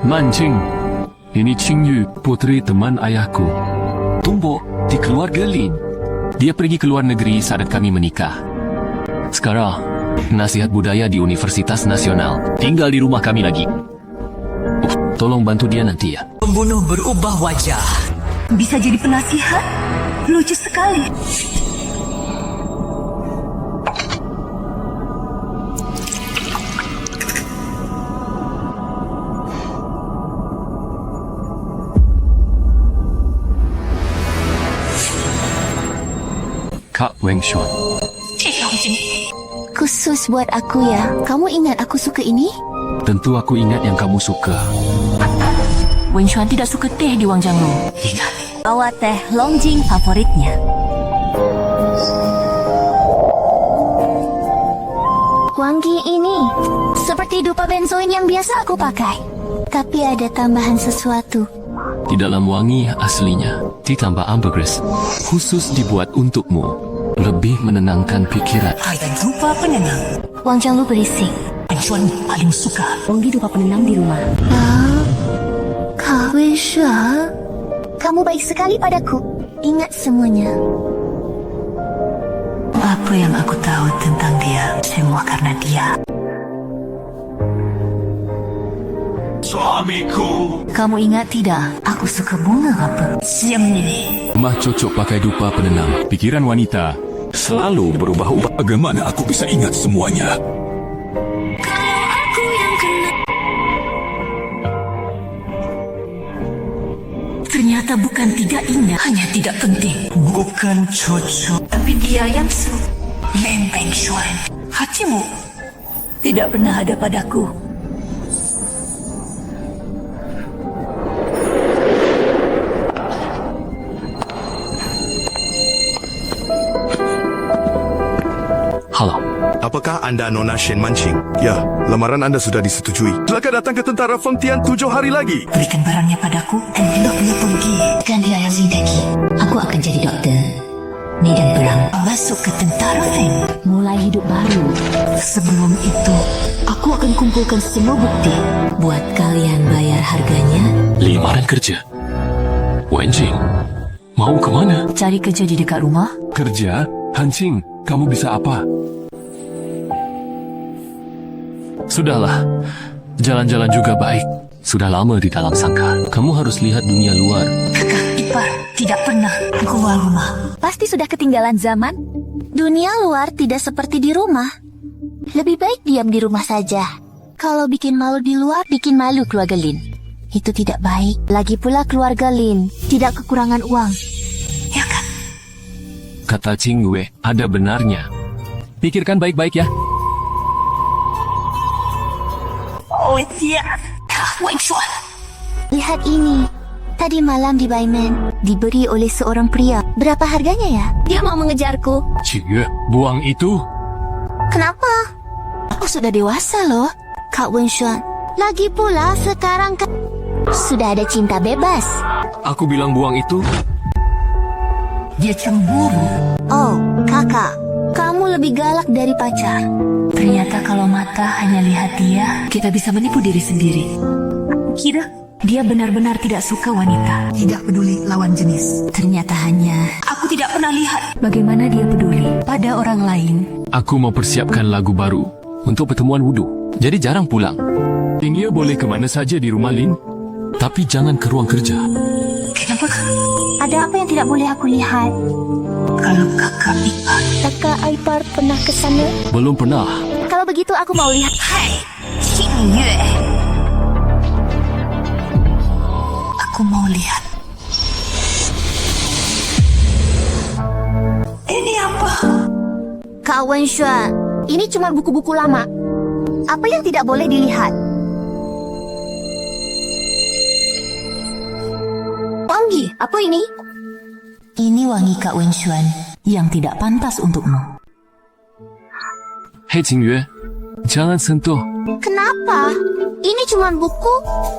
Mancing. Ini Qingyu, putri teman ayahku. Tumbuh di keluarga Lin. Dia pergi ke luar negeri saat kami menikah. Sekarang, nasihat budaya di Universitas Nasional. Tinggal di rumah kami lagi. Tolong bantu dia nanti ya. Pembunuh berubah wajah. Bisa jadi penasihat? Lucu sekali. Kak Wenxuan. Khusus buat aku ya. Kamu ingat aku suka ini? Tentu aku ingat yang kamu suka. Wenxuan tidak suka teh di Wang Jianglu. Bawa teh Longjing favoritnya. Wangi ini seperti dupa benzoin yang biasa aku pakai. Tapi ada tambahan sesuatu. Di dalam wangi aslinya ditambah ambergris. Khusus dibuat untukmu. Lebih menenangkan pikiran. Ada dupa penenang. Wang Jianglu berisik. Wenxuan paling suka. Wangi dupa penenang di rumah. Kak Wenxuan, kamu baik sekali padaku. Ingat semuanya. Apa yang aku tahu tentang dia, semua karena dia. Suamiku. Kamu ingat tidak? Aku suka bunga apa? Siam ini. Mah cocok pakai dupa penenang. Pikiran wanita selalu berubah-ubah. Bagaimana aku bisa ingat semuanya? Ternyata bukan tidak ingat, hanya tidak penting. Bukan cocok, tapi dia yang Lempeng Xuan. Hatimu tidak pernah ada padaku. Halo. Apakah anda Nona Shen Mancing? Ya, lamaran anda sudah disetujui. Silakan datang ke tentara Feng Tian 7 hari lagi. Berikan barangnya padaku dan eloknya pergi. Ganti ayam Zidaki. Aku akan jadi dokter. Medan perang. Masuk ke tentara Feng. Mulai hidup baru. Sebelum itu, Aku akan kumpulkan semua bukti. Buat kalian bayar harganya. Lamaran kerja. Wenjing, mau kemana? Cari kerja di dekat rumah. Kerja? Hancing, kamu bisa apa? Sudahlah, jalan-jalan juga baik. Sudah lama di dalam sangkar. Kamu harus lihat dunia luar. kakak ipar tidak pernah keluar rumah. Pasti sudah ketinggalan zaman. Dunia luar tidak seperti di rumah. Lebih baik diam di rumah saja. Kalau bikin malu di luar, bikin malu keluarga Lin. Itu tidak baik. Lagi pula keluarga Lin tidak kekurangan uang. Ya kan? Kata Cingwe, ada benarnya. Pikirkan baik-baik ya. Oh iya. Wenxuan. Lihat ini. Tadi malam di Baimen diberi oleh seorang pria. Berapa harganya ya? Dia mau mengejarku. Cingwe, buang itu. Kenapa? Aku sudah dewasa loh, Kak Wenxuan. Lagi pula sekarang sudah ada cinta bebas. Aku bilang buang itu. Dia cemburu. Oh, kakak, kamu lebih galak dari pacar. Ternyata kalau mata hanya lihat dia, kita bisa menipu diri sendiri. Kira dia benar-benar tidak suka wanita. Tidak peduli lawan jenis. Ternyata hanya aku tidak pernah lihat bagaimana dia peduli pada orang lain. Aku mau persiapkan lagu baru untuk pertemuan wudhu. Jadi jarang pulang. Tinggi boleh kemana saja di rumah Lin, tapi jangan ke ruang kerja. Kenapa? Ada apa yang tidak boleh aku lihat? Kalau kakak ipar. Kakak Aipar pernah ke sana? Belum pernah. Kalau begitu aku mau lihat. Hai, Qingyue. Aku mau lihat. Ini apa? Kak Wenxuan, ini cuma buku-buku lama. Apa yang tidak boleh dilihat? Wangi, apa ini? Ini wangi Kak Wenxuan yang tidak pantas untukmu. Hei Qingwe, jangan sentuh. Kenapa? Ini cuma buku.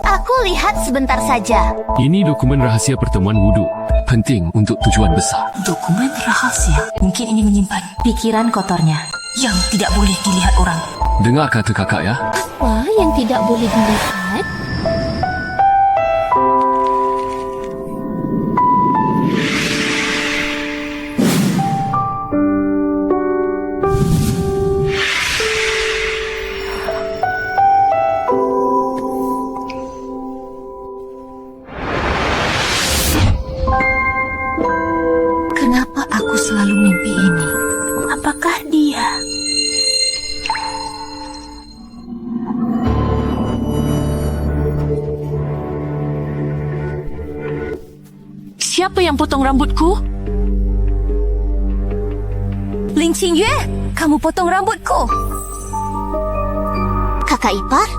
Aku lihat sebentar saja. Ini dokumen rahasia pertemuan wudhu. Penting untuk tujuan besar. Dokumen rahasia. Mungkin ini menyimpan Pikiran kotornya. yang tidak boleh dilihat orang. Dengar kata kakak ya. Apa yang tidak boleh dilihat? Siapa yang potong rambutku? Ling Qingyue, kamu potong rambutku. Kakak ipar,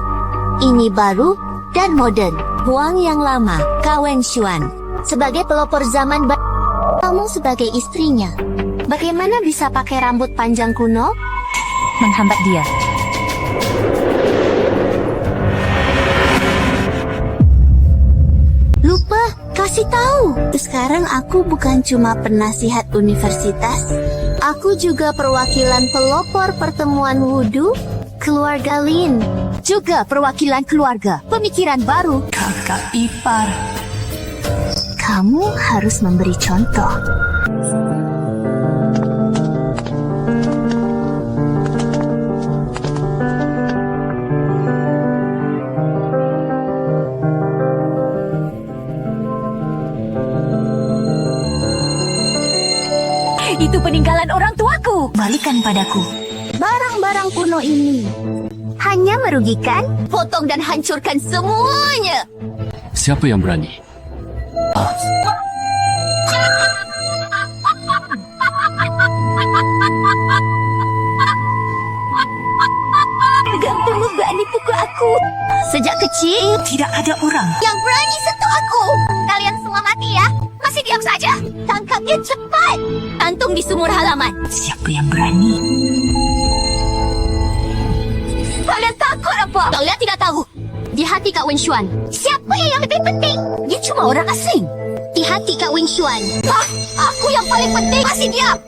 ini baru dan modern. Huang yang lama, Kawen Xuan. Sebagai pelopor zaman kamu sebagai istrinya. Bagaimana bisa pakai rambut panjang kuno? Menghambat dia. Lupa, kasih tahu. Sekarang aku bukan cuma penasihat universitas. Aku juga perwakilan pelopor pertemuan wudhu, keluarga Lin. Juga perwakilan keluarga, pemikiran baru. Kakak ipar. Kamu harus memberi contoh. Itu peninggalan orang tuaku. Balikan padaku. Barang-barang kuno ini hanya merugikan, potong dan hancurkan semuanya. Siapa yang berani? Kamu berani pukul aku. Sejak kecil, Tidak ada orang. yang berani sentuh aku. Kalian semua mati ya. Masih diam saja. Tangkapnya cepat. Gantung di sumur halaman. Siapa yang berani? Kalian takut apa? Kalian tidak tahu. Di hati Kak Wen Xuan, siapa yang lebih penting? Dia cuma orang asing. Di hati Kak Wen Xuan, aku yang paling penting. Masih diam.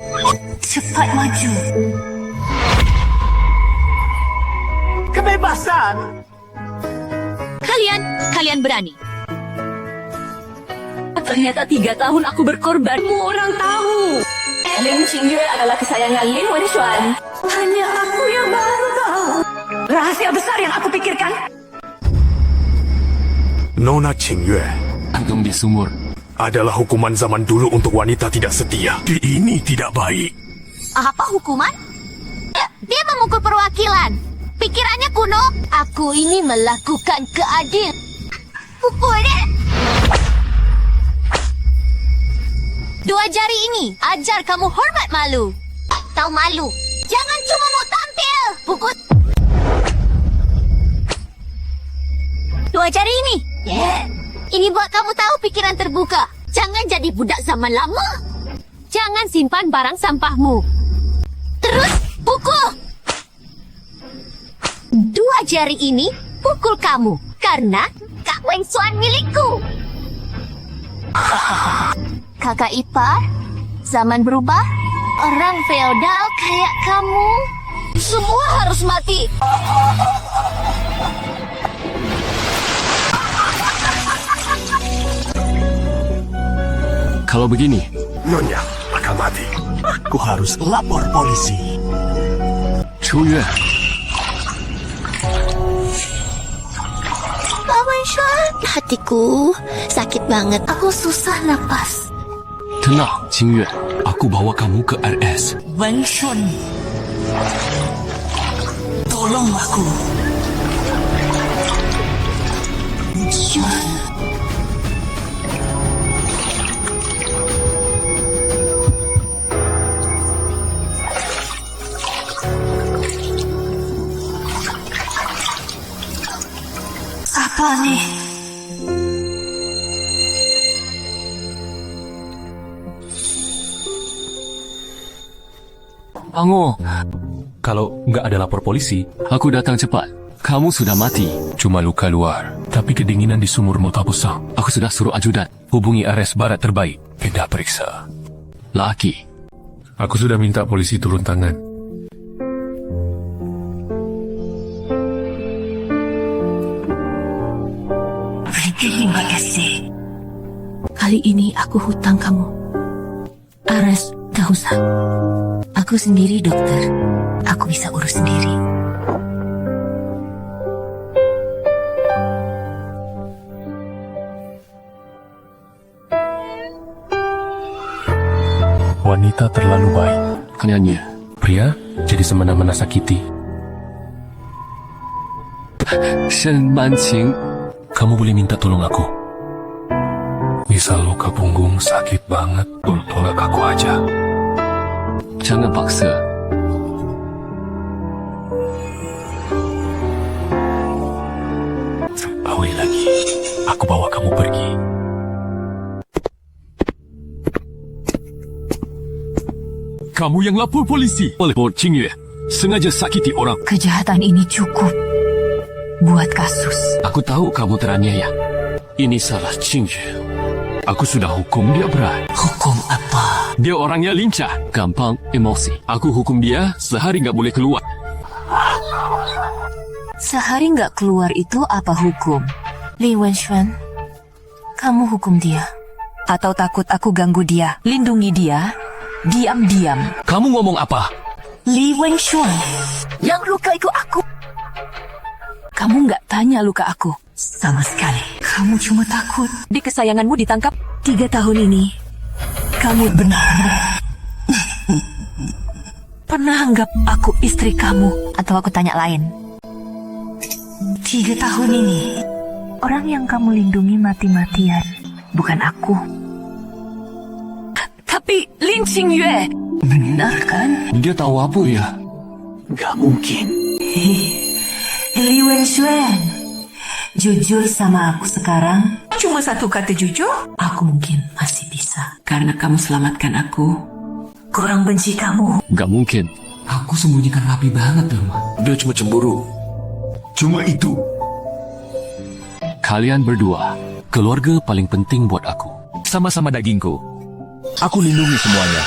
Cepat maju. Kebebasan. Kalian berani. Ternyata 3 tahun aku berkorban. Semua orang tahu. Ling Qingyue adalah kesayangan Lin Wenxuan. Hanya aku yang baru tahu. Rahasia besar yang aku pikirkan. Nona Qingyue Gantung di sumur. adalah hukuman zaman dulu untuk wanita tidak setia. Ini tidak baik. Apa hukuman? Dia memukul perwakilan. Pikirannya kuno. Aku ini melakukan keadilan. Pukul dia. 2 jari ini ajar kamu hormat malu. Tahu malu. Jangan cuma mau tampil. Pukul. 2 jari ini. Ini buat kamu tahu pikiran terbuka. Jangan jadi budak zaman lama. Jangan simpan barang sampahmu. Terus pukul. 2 jari ini pukul kamu. Karena Kak Wen Xuan milikku. Kakak ipar, zaman berubah. Orang feodal kayak kamu semua harus mati. Kalau begini, Nyonya akan mati. Aku harus lapor polisi. Chu Yue, Kak Wen Xuan, hatiku sakit banget. Aku susah napas. tenang, Qingyue. Aku bawa kamu ke RS. Wenxuan. Tolong aku. Apa nih? Bangun. Kalau nggak ada lapor polisi, Aku datang cepat. Kamu sudah mati. cuma luka luar. Tapi kedinginan di sumur mau tak pusang. Aku sudah suruh ajudan. Hubungi RS Barat terbaik. Pindah periksa. Laki. Aku sudah minta polisi turun tangan. Terima kasih. Kali ini aku hutang kamu. Ares, gak usah. Aku sendiri, dokter. Aku bisa urus sendiri. Wanita terlalu baik. Kenyanya. Pria jadi semena-mena sakiti. Shen Manqing. Kamu boleh minta tolong aku. Bisa luka punggung sakit banget. Tolak aku aja. Jangan paksa. Awi lagi. Aku bawa kamu pergi. Kamu yang lapor polisi oleh Bo Qingyue. Sengaja sakiti orang. Kejahatan ini cukup buat kasus. Aku tahu kamu teraniaya. Ini salah Qingyue. Aku sudah hukum dia berat. Hukum apa? Dia orangnya lincah, gampang emosi. Aku hukum dia sehari nggak boleh keluar. Sehari nggak keluar itu apa hukum? Li Wenxuan, kamu hukum dia. Atau takut aku ganggu dia? Lindungi dia. Diam-diam. Kamu ngomong apa? Li Wenxuan, yang luka itu aku. Kamu nggak tanya luka aku. Sama sekali. Kamu cuma takut. Di kesayanganmu ditangkap 3 tahun ini. Kamu benar. Pernah anggap aku istri kamu? Atau aku tanya lain? 3 tahun ini. Orang yang kamu lindungi mati-matian. Bukan aku. Tapi Lin Qingyue. Benar kan? Dia tahu apa ya? Gak mungkin. Li Wenxuan, jujur sama aku sekarang. Cuma 1 kata jujur? Aku mungkin masih bisa. Karena kamu selamatkan aku. Kurang benci kamu. Nggak mungkin. Aku sembunyikan rapi banget di rumah. Dia cuma cemburu. Cuma itu. Kalian berdua, keluarga paling penting buat aku. Sama-sama dagingku. Aku lindungi semuanya.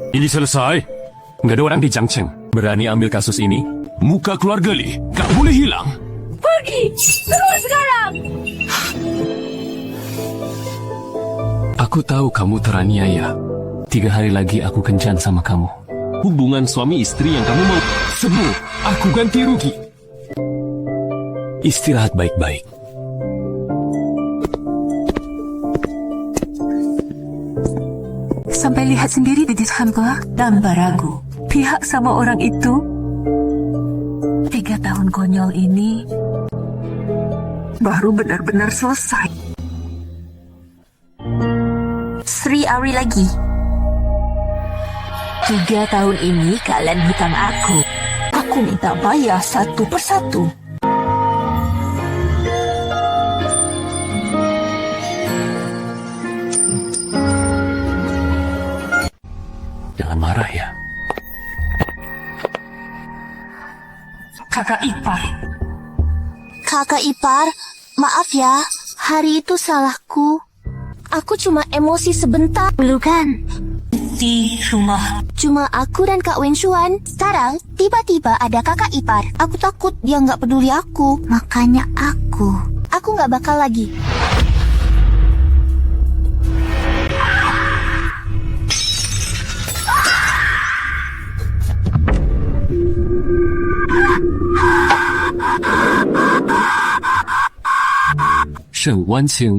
Ini selesai. Nggak ada orang di Changcheng berani ambil kasus ini. Muka keluarga Li nggak boleh hilang. Pergi! Keluar sekarang! Aku tahu kamu teraniaya. 3 hari lagi aku kencan sama kamu. Hubungan suami istri yang kamu mau semua aku ganti rugi. Istirahat baik-baik. Sampai lihat sendiri di Dishampa, tanpa ragu. Pihak sama orang itu 3 tahun konyol ini baru benar-benar selesai. Sri Ari lagi. 3 tahun ini kalian hutang aku. Aku minta bayar 1 persatu. Jangan marah ya. Kakak ipar. Kakak ipar, maaf ya. Hari itu salahku. Aku cuma emosi sebentar. Dulu kan? Di rumah. Cuma aku dan Kak Wenxuan. Sekarang, tiba-tiba ada kakak ipar. Aku takut dia nggak peduli aku. Makanya aku nggak bakal lagi. Shen Wanqing,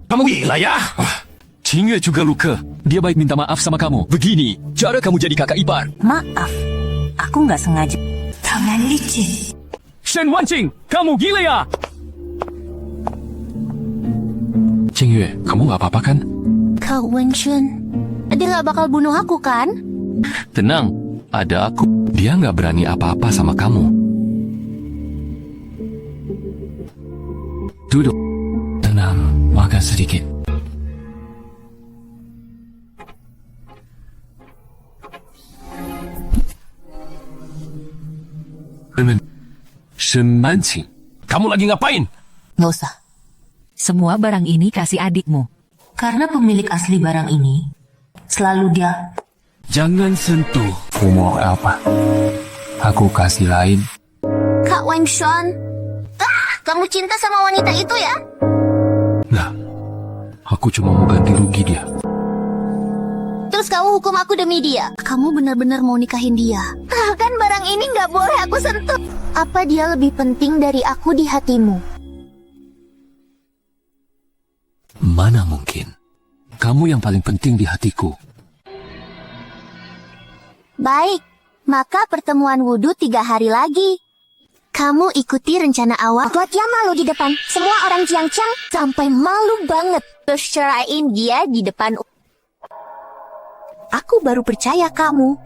kamu gila ya? Qingyue juga luka. Dia baik minta maaf sama kamu. Begini, cara kamu jadi kakak ipar. Maaf, aku nggak sengaja. Tangan licin. Shen Wanqing, kamu gila ya? Qingyue, kamu nggak apa-apa kan? Kak Wenxuan, dia nggak bakal bunuh aku kan? Tenang, ada aku. Dia nggak berani apa-apa sama kamu. Duduk. Tenang, makan sedikit. Shen Wanqing, kamu lagi ngapain? Nggak usah. Semua barang ini kasih adikmu. Karena pemilik asli barang ini selalu dia. Jangan sentuh. Umur apa? Aku kasih lain. Kak Wenxuan, kamu cinta sama wanita itu ya? Nah, aku cuma mau ganti rugi dia. Terus kamu hukum aku demi dia? Kamu benar-benar mau nikahin dia? Kan barang ini nggak boleh aku sentuh. Apa dia lebih penting dari aku di hatimu? Mana mungkin? Kamu yang paling penting di hatiku. Baik, Maka pertemuan wudhu 3 hari lagi. Kamu ikuti rencana awal. Buat dia malu di depan semua orang Jiangqiang sampai malu banget. Terus ceraiin dia di depan. Aku baru percaya kamu.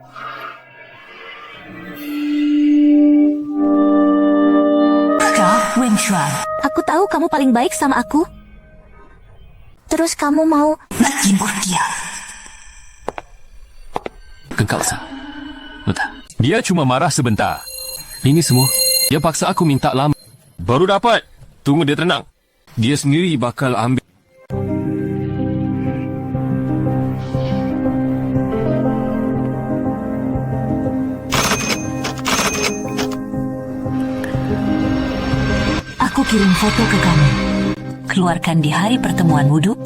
Kau, Wen Xuan, Aku tahu kamu paling baik sama aku. Terus kamu mau... menjemput dia. Kekal, Sa. Betul. Dia cuma marah sebentar. Ini semua, dia paksa aku minta lama. Baru dapat. Tunggu dia tenang. Dia sendiri bakal ambil. Aku kirim foto ke kamu. Keluarkan di hari pertemuan wudhu.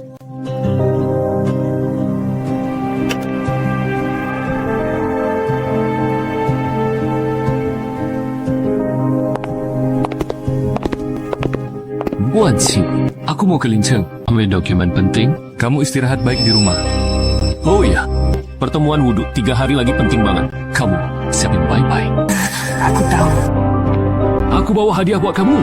Wan Qing, aku mau ke Lincheng ambil dokumen penting. Kamu istirahat baik di rumah. Oh iya, pertemuan wudhu 3 hari lagi penting banget. Kamu siapin baik-baik. Aku tahu. Aku bawa hadiah buat kamu.